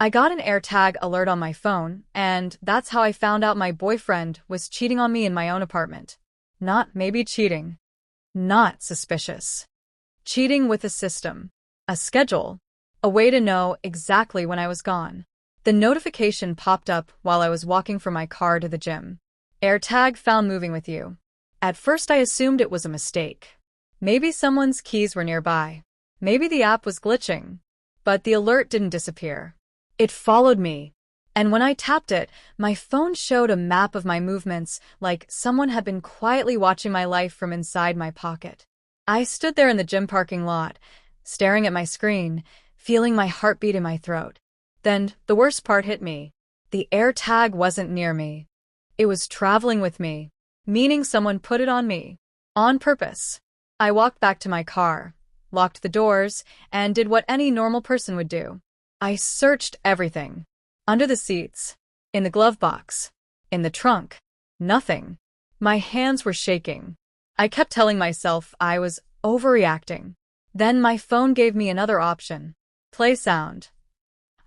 I got an AirTag alert on my phone, and that's how I found out my boyfriend was cheating on me in my own apartment. Not maybe cheating. Not suspicious. Cheating with a system. A schedule. A way to know exactly when I was gone. The notification popped up while I was walking from my car to the gym. AirTag found moving with you. At first I assumed it was a mistake. Maybe someone's keys were nearby. Maybe the app was glitching. But the alert didn't disappear. It followed me. And when I tapped it, my phone showed a map of my movements, like someone had been quietly watching my life from inside my pocket. I stood there in the gym parking lot, staring at my screen, feeling my heartbeat in my throat. Then the worst part hit me. The AirTag wasn't near me. It was traveling with me, meaning someone put it on me. On purpose. I walked back to my car, locked the doors, and did what any normal person would do. I searched everything. Under the seats, in the glove box, in the trunk. Nothing. My hands were shaking. I kept telling myself I was overreacting. Then my phone gave me another option. Play sound.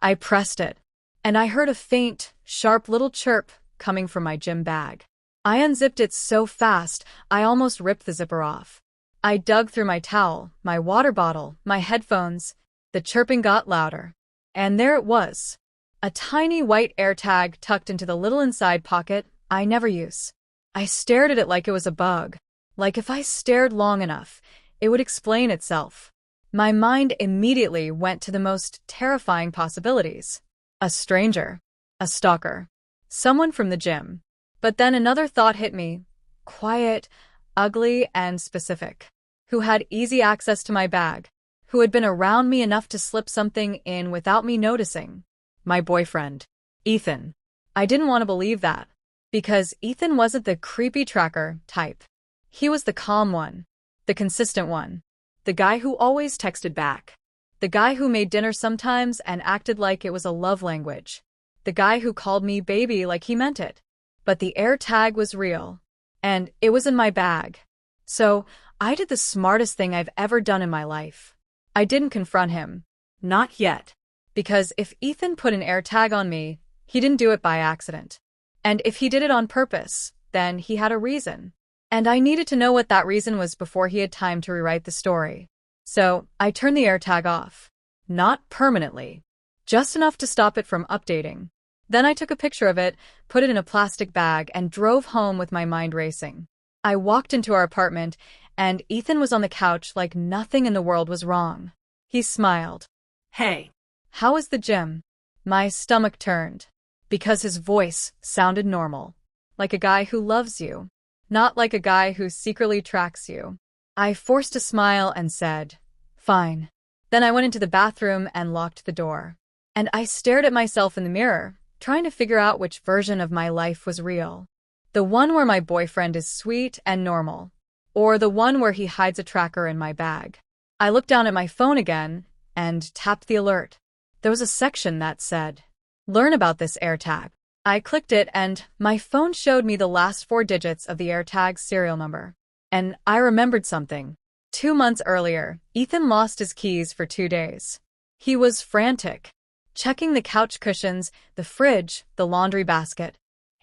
I pressed it, and I heard a faint, sharp little chirp coming from my gym bag. I unzipped it so fast, I almost ripped the zipper off. I dug through my towel, my water bottle, my headphones. The chirping got louder. And there it was. A tiny white AirTag tucked into the little inside pocket I never use. I stared at it like it was a bug. Like if I stared long enough, it would explain itself. My mind immediately went to the most terrifying possibilities. A stranger. A stalker. Someone from the gym. But then another thought hit me. Quiet, ugly, and specific. Who had easy access to my bag. Who had been around me enough to slip something in without me noticing. My boyfriend. Ethan. I didn't want to believe that. Because Ethan wasn't the creepy tracker type. He was the calm one. The consistent one. The guy who always texted back. The guy who made dinner sometimes and acted like it was a love language. The guy who called me baby like he meant it. But the AirTag was real. And it was in my bag. So, I did the smartest thing I've ever done in my life. I didn't confront him. Not yet. Because if Ethan put an AirTag on me, he didn't do it by accident. And if he did it on purpose, then he had a reason. And I needed to know what that reason was before he had time to rewrite the story. So, I turned the AirTag off. Not permanently. Just enough to stop it from updating. Then I took a picture of it, put it in a plastic bag, and drove home with my mind racing. I walked into our apartment, and Ethan was on the couch like nothing in the world was wrong. He smiled. Hey. How was the gym? My stomach turned. Because his voice sounded normal. Like a guy who loves you. Not like a guy who secretly tracks you. I forced a smile and said, fine. Then I went into the bathroom and locked the door. And I stared at myself in the mirror, trying to figure out which version of my life was real. The one where my boyfriend is sweet and normal. Or the one where he hides a tracker in my bag. I looked down at my phone again and tapped the alert. There was a section that said, learn about this AirTag. I clicked it and my phone showed me the last 4 digits of the AirTag's serial number. And I remembered something. 2 months earlier, Ethan lost his keys for 2 days. He was frantic, checking the couch cushions, the fridge, the laundry basket.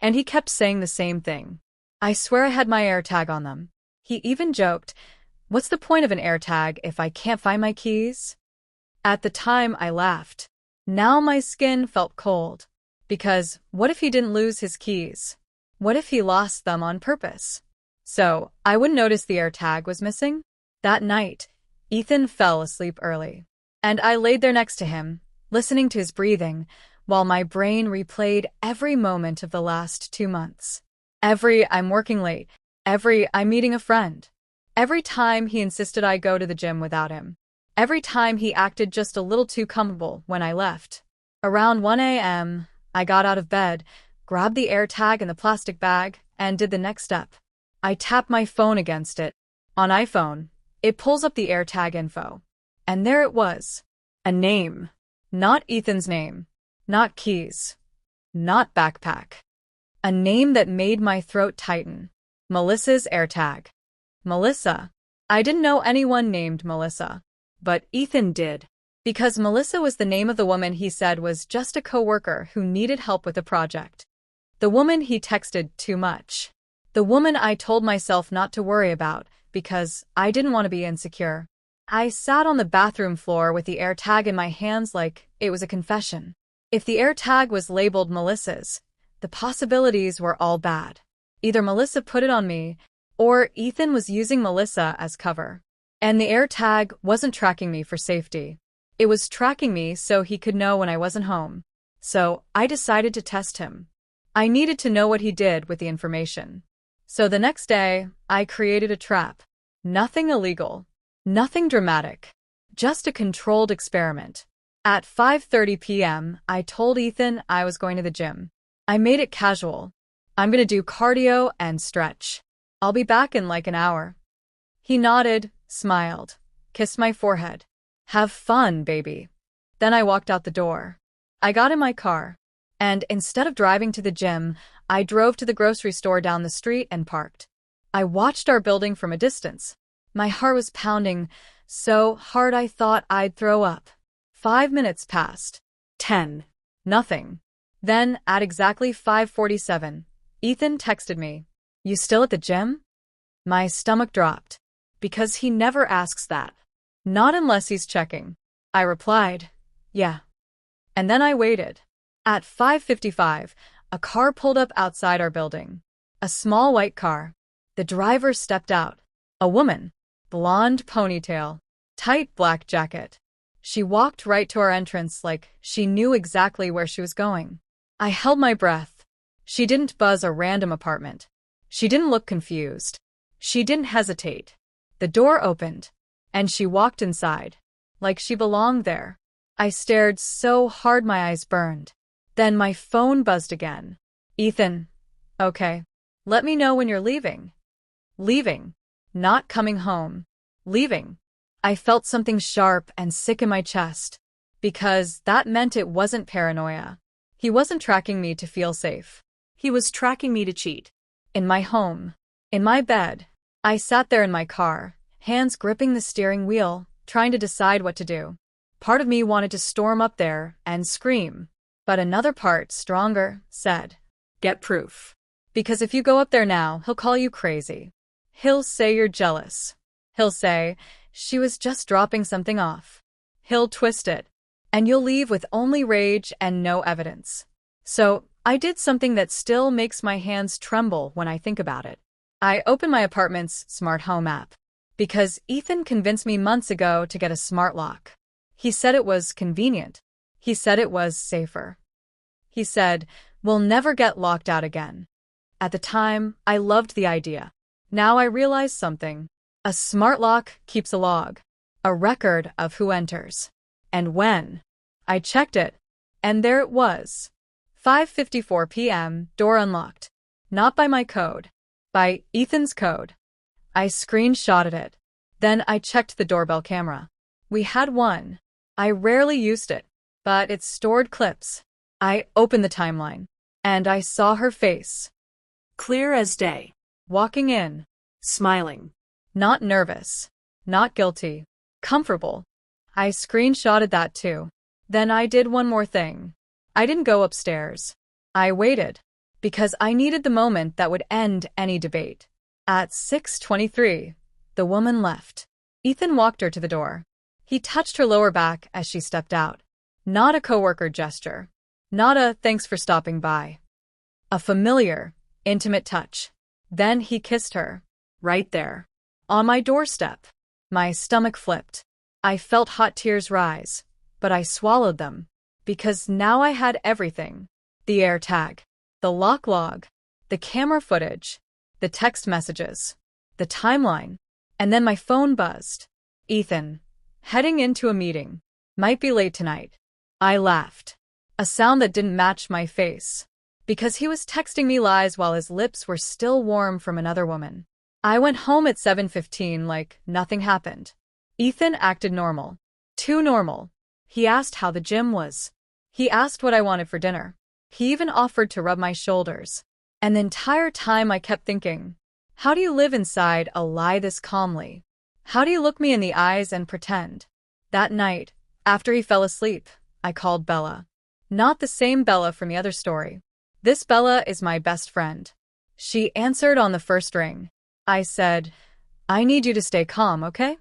And he kept saying the same thing. I swear I had my AirTag on them. He even joked, what's the point of an AirTag if I can't find my keys? At the time, I laughed. Now my skin felt cold. Because what if he didn't lose his keys? What if he lost them on purpose? So, I wouldn't notice the AirTag was missing? That night, Ethan fell asleep early. And I laid there next to him, listening to his breathing, while my brain replayed every moment of the last 2 months. Every I'm working late. Every I'm meeting a friend. Every time he insisted I go to the gym without him. Every time he acted just a little too comfortable when I left. Around 1 a.m., I got out of bed, grabbed the AirTag in the plastic bag, and did the next step. I tapped my phone against it. On iPhone, it pulls up the AirTag info. And there it was. A name. Not Ethan's name. Not keys. Not backpack. A name that made my throat tighten. Melissa's AirTag. Melissa. I didn't know anyone named Melissa. But Ethan did. Because Melissa was the name of the woman he said was just a coworker who needed help with a project. The woman he texted too much. The woman I told myself not to worry about because I didn't want to be insecure. I sat on the bathroom floor with the AirTag in my hands like it was a confession. If the AirTag was labeled Melissa's, the possibilities were all bad. Either Melissa put it on me, or Ethan was using Melissa as cover. And the AirTag wasn't tracking me for safety. It was tracking me so he could know when I wasn't home. So I decided to test him. I needed to know what he did with the information. So the next day, I created a trap. Nothing illegal. Nothing dramatic. Just a controlled experiment. At 5:30 p.m., I told Ethan I was going to the gym. I made it casual. I'm going to do cardio and stretch. I'll be back in like an hour. He nodded, smiled, kissed my forehead. Have fun, baby. Then I walked out the door. I got in my car. And instead of driving to the gym, I drove to the grocery store down the street and parked. I watched our building from a distance. My heart was pounding so hard I thought I'd throw up. 5 minutes passed. 10. Nothing. Then, at exactly 5:47, Ethan texted me. You still at the gym? My stomach dropped. Because he never asks that. Not unless he's checking. I replied, yeah. And then I waited. At 5:55, a car pulled up outside our building. A small white car. The driver stepped out. A woman. Blonde ponytail. Tight black jacket. She walked right to our entrance like she knew exactly where she was going. I held my breath. She didn't buzz a random apartment. She didn't look confused. She didn't hesitate. The door opened, and she walked inside, like she belonged there. I stared so hard my eyes burned. Then my phone buzzed again. Ethan. Okay. Let me know when you're leaving. Leaving. Not coming home. Leaving. I felt something sharp and sick in my chest, because that meant it wasn't paranoia. He wasn't tracking me to feel safe. He was tracking me to cheat. In my home. In my bed. I sat there in my car, hands gripping the steering wheel, trying to decide what to do. Part of me wanted to storm up there and scream. But another part, stronger, said, get proof. Because if you go up there now, he'll call you crazy. He'll say you're jealous. He'll say, she was just dropping something off. He'll twist it. And you'll leave with only rage and no evidence. So, I did something that still makes my hands tremble when I think about it. I opened my apartment's smart home app. Because Ethan convinced me months ago to get a smart lock. He said it was convenient. He said it was safer. He said, we'll never get locked out again. At the time, I loved the idea. Now I realize something. A smart lock keeps a log. A record of who enters. And when. I checked it. And there it was. 5:54 p.m., door unlocked. Not by my code. By Ethan's code. I screenshotted it. Then I checked the doorbell camera. We had one. I rarely used it, but it stored clips. I opened the timeline, and I saw her face. Clear as day. Walking in. Smiling. Not nervous. Not guilty. Comfortable. I screenshotted that too. Then I did one more thing. I didn't go upstairs. I waited. Because I needed the moment that would end any debate. At 6:23, the woman left. Ethan walked her to the door. He touched her lower back as she stepped out. Not a coworker gesture. Not a thanks for stopping by. A familiar, intimate touch. Then he kissed her. Right there. On my doorstep. My stomach flipped. I felt hot tears rise, but I swallowed them. Because now I had everything. The AirTag. The lock log. The camera footage. The text messages. The timeline. And then my phone buzzed. Ethan. Heading into a meeting. Might be late tonight. I laughed. A sound that didn't match my face. Because he was texting me lies while his lips were still warm from another woman. I went home at 7:15 like nothing happened. Ethan acted normal. Too normal. He asked how the gym was. He asked what I wanted for dinner. He even offered to rub my shoulders. And the entire time I kept thinking, how do you live inside a lie this calmly? How do you look me in the eyes and pretend? That night, After he fell asleep, I called Bella. Not the same Bella from the other story. This Bella is my best friend. She answered on the first ring. I said, "I need you to stay calm, okay?"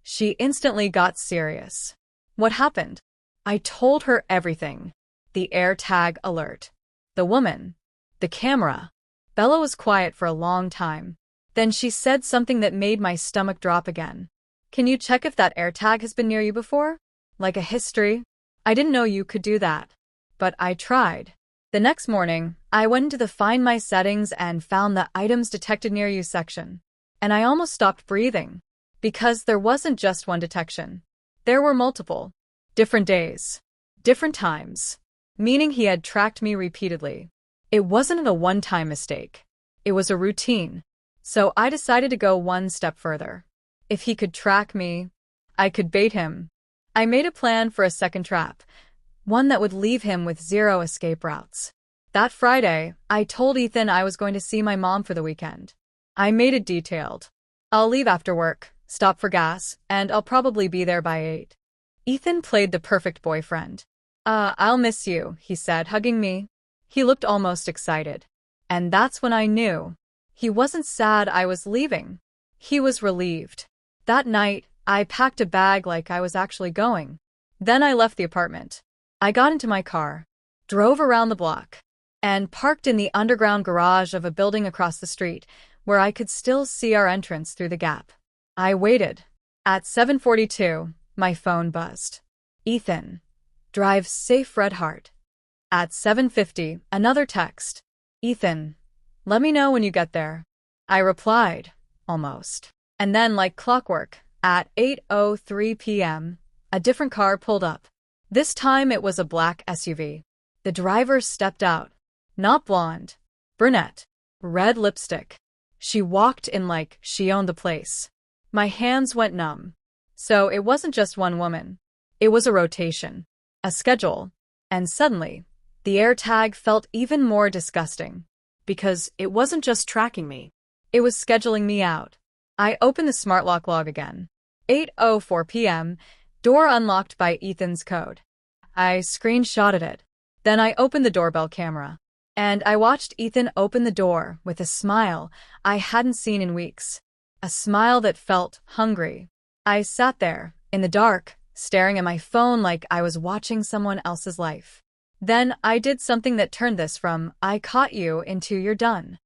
She instantly got serious. What happened? I told her everything. The AirTag alert. The woman. The camera. Bella was quiet for a long time. Then she said something that made my stomach drop again. "Can you check if that AirTag has been near you before? Like a history?" I didn't know you could do that. But I tried. The next morning, I went into the Find My settings and found the Items Detected Near You section. And I almost stopped breathing. Because there wasn't just one detection. There were multiple. Different days. Different times. Meaning he had tracked me repeatedly. It wasn't a one-time mistake. It was a routine. So I decided to go one step further. If he could track me, I could bait him. I made a plan for a second trap. One that would leave him with 0 escape routes. That Friday, I told Ethan I was going to see my mom for the weekend. I made it detailed. "I'll leave after work, stop for gas, and I'll probably be there by 8. Ethan played the perfect boyfriend. I'll miss you," he said, hugging me. He looked almost excited. And that's when I knew. He wasn't sad I was leaving. He was relieved. That night, I packed a bag like I was actually going. Then I left the apartment. I got into my car, drove around the block, and parked in the underground garage of a building across the street, where I could still see our entrance through the gap. I waited. At 7:42, my phone buzzed. "Ethan, drive safe, Red Heart." At 7:50, another text. "Ethan, let me know when you get there." I replied, almost. And then, like clockwork, at 8:03 p.m., a different car pulled up. This time it was a black SUV. The driver stepped out. Not blonde. Brunette. Red lipstick. She walked in like she owned the place. My hands went numb. So it wasn't just one woman. It was a rotation. A schedule. And suddenly, the AirTag felt even more disgusting. Because it wasn't just tracking me. It was scheduling me out. I opened the smart lock log again. 8:04 p.m., door unlocked by Ethan's code. I screenshotted it. Then I opened the doorbell camera. And I watched Ethan open the door with a smile I hadn't seen in weeks. A smile that felt hungry. I sat there, in the dark, staring at my phone like I was watching someone else's life. Then I did something that turned this from "I caught you" into "you're done."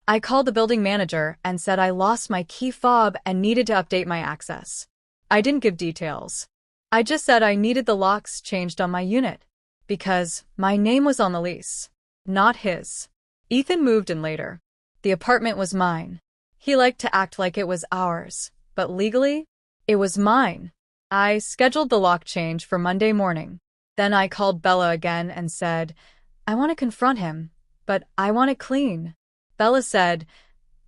I called the building manager and said I lost my key fob and needed to update my access. I didn't give details. I just said I needed the locks changed on my unit. Because my name was on the lease. Not his. Ethan moved in later. The apartment was mine. He liked to act like it was ours. But legally, it was mine. I scheduled the lock change for Monday morning. Then I called Bella again and said, "I want to confront him, but I want it clean." Bella said,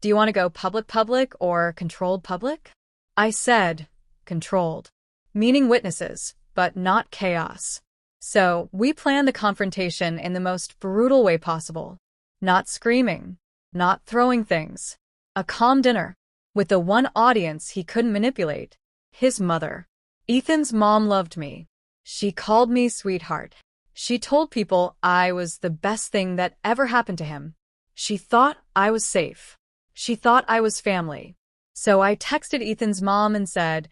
"Do you want to go public or controlled public?" I said, controlled. Meaning witnesses, but not chaos. So we planned the confrontation in the most brutal way possible. Not screaming. Not throwing things. A calm dinner. With the one audience he couldn't manipulate. His mother. Ethan's mom loved me. She called me sweetheart. She told people I was the best thing that ever happened to him. She thought I was safe. She thought I was family. So I texted Ethan's mom and said,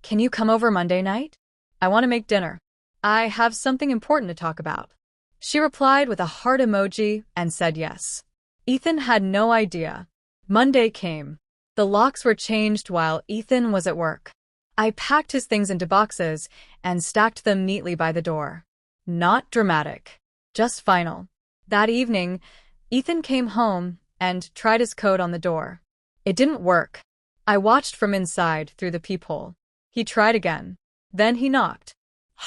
"Can you come over Monday night? I want to make dinner. I have something important to talk about." She replied with a heart emoji and said yes. Ethan had no idea. Monday came. The locks were changed while Ethan was at work. I packed his things into boxes and stacked them neatly by the door. Not dramatic. Just final. That evening, Ethan came home and tried his code on the door. It didn't work. I watched from inside through the peephole. He tried again. Then he knocked.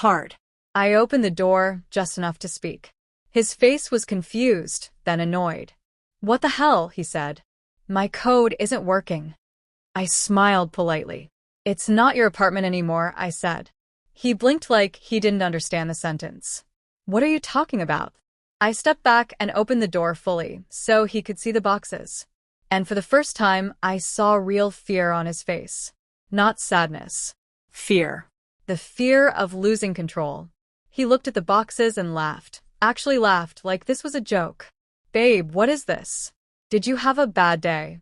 Hard. I opened the door just enough to speak. His face was confused, then annoyed. "What the hell?" he said. "My code isn't working." I smiled politely. "It's not your apartment anymore," I said. He blinked like he didn't understand the sentence. "What are you talking about?" I stepped back and opened the door fully so he could see the boxes. And for the first time, I saw real fear on his face. Not sadness. Fear. The fear of losing control. He looked at the boxes and laughed. Actually laughed like this was a joke. Babe, what is this? Did you have a bad day?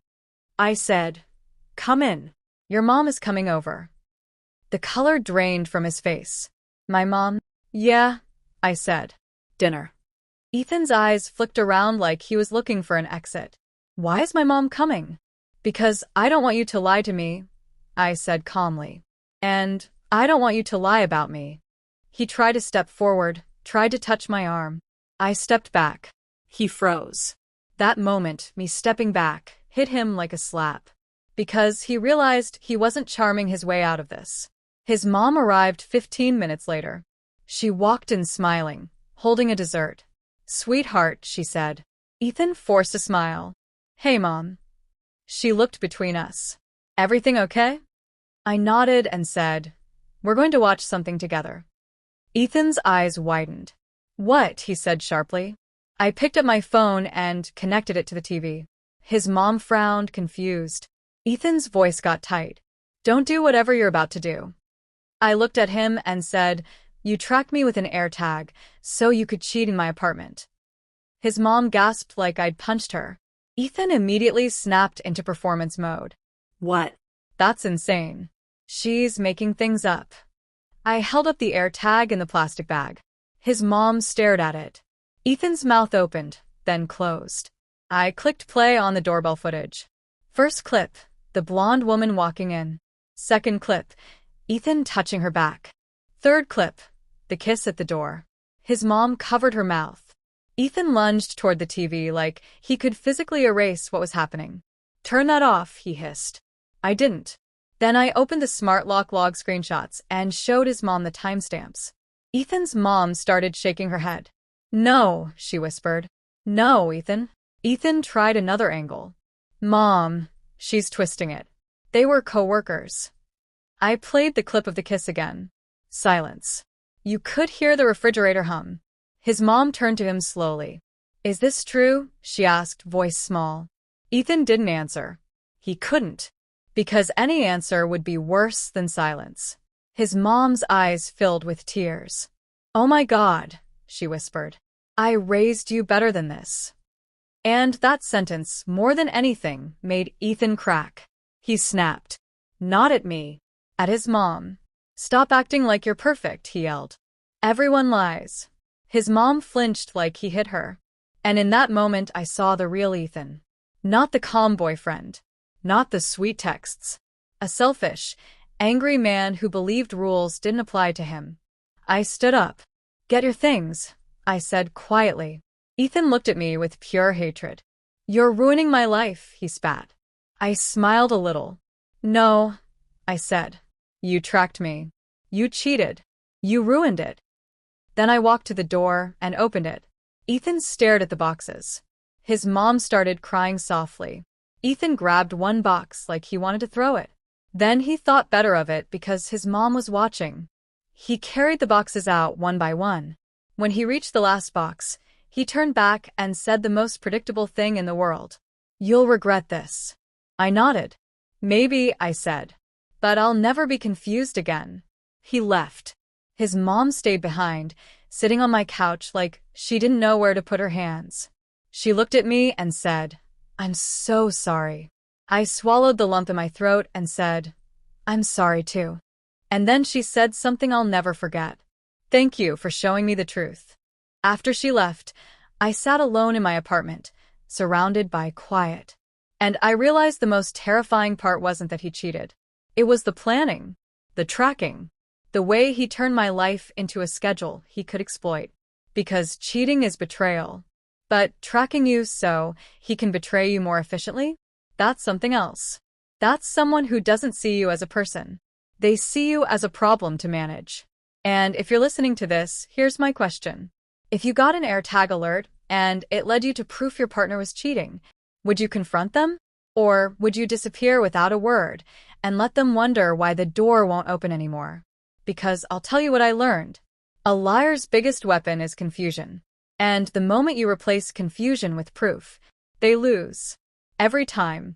I said, come in. Your mom is coming over. The color drained from his face. My mom? Yeah, I said. Dinner. Ethan's eyes flicked around like he was looking for an exit. Why is my mom coming? Because I don't want you to lie to me, I said calmly. And I don't want you to lie about me. He tried to step forward, tried to touch my arm. I stepped back. He froze. That moment, me stepping back, hit him like a slap. Because he realized he wasn't charming his way out of this. His mom arrived 15 minutes later. She walked in smiling, holding a dessert. Sweetheart, she said. Ethan forced a smile. Hey, Mom. She looked between us. Everything okay? I nodded and said, we're going to watch something together. Ethan's eyes widened. What? He said sharply. I picked up my phone and connected it to the TV. His mom frowned, confused. Ethan's voice got tight. Don't do whatever you're about to do. I looked at him and said, you tracked me with an AirTag, so you could cheat in my apartment. His mom gasped like I'd punched her. Ethan immediately snapped into performance mode. What? That's insane. She's making things up. I held up the AirTag in the plastic bag. His mom stared at it. Ethan's mouth opened, then closed. I clicked play on the doorbell footage. First clip, the blonde woman walking in. Second clip, Ethan touching her back. Third clip, the kiss at the door. His mom covered her mouth. Ethan lunged toward the TV like he could physically erase what was happening. Turn that off, he hissed. I didn't. Then I opened the smart lock log screenshots and showed his mom the timestamps. Ethan's mom started shaking her head. No, she whispered. No, Ethan. Ethan tried another angle. Mom, she's twisting it. They were co-workers. I played the clip of the kiss again. Silence. You could hear the refrigerator hum. His mom turned to him slowly. Is this true? She asked, voice small. Ethan didn't answer. He couldn't. Because any answer would be worse than silence. His mom's eyes filled with tears. Oh my God, she whispered. I raised you better than this. And that sentence, more than anything, made Ethan crack. He snapped. Not at me. At his mom. Stop acting like you're perfect, he yelled. Everyone lies. His mom flinched like he hit her. And in that moment I saw the real Ethan. Not the calm boyfriend. Not the sweet texts. A selfish, angry man who believed rules didn't apply to him. I stood up. Get your things, I said quietly. Ethan looked at me with pure hatred. You're ruining my life, he spat. I smiled a little. No, I said. You tracked me. You cheated. You ruined it. Then I walked to the door and opened it. Ethan stared at the boxes. His mom started crying softly. Ethan grabbed one box like he wanted to throw it. Then he thought better of it because his mom was watching. He carried the boxes out one by one. When he reached the last box, he turned back and said the most predictable thing in the world. You'll regret this. I nodded. Maybe, I said. But I'll never be confused again. He left. His mom stayed behind, sitting on my couch like she didn't know where to put her hands. She looked at me and said, I'm so sorry. I swallowed the lump in my throat and said, I'm sorry too. And then she said something I'll never forget. Thank you for showing me the truth. After she left, I sat alone in my apartment, surrounded by quiet. And I realized the most terrifying part wasn't that he cheated. It was the planning, the tracking, the way he turned my life into a schedule he could exploit. Because cheating is betrayal. But tracking you so he can betray you more efficiently? That's something else. That's someone who doesn't see you as a person. They see you as a problem to manage. And if you're listening to this, here's my question. If you got an AirTag alert and it led you to proof your partner was cheating, would you confront them? Or would you disappear without a word and let them wonder why the door won't open anymore? Because I'll tell you what I learned. A liar's biggest weapon is confusion. And the moment you replace confusion with proof, they lose. Every time.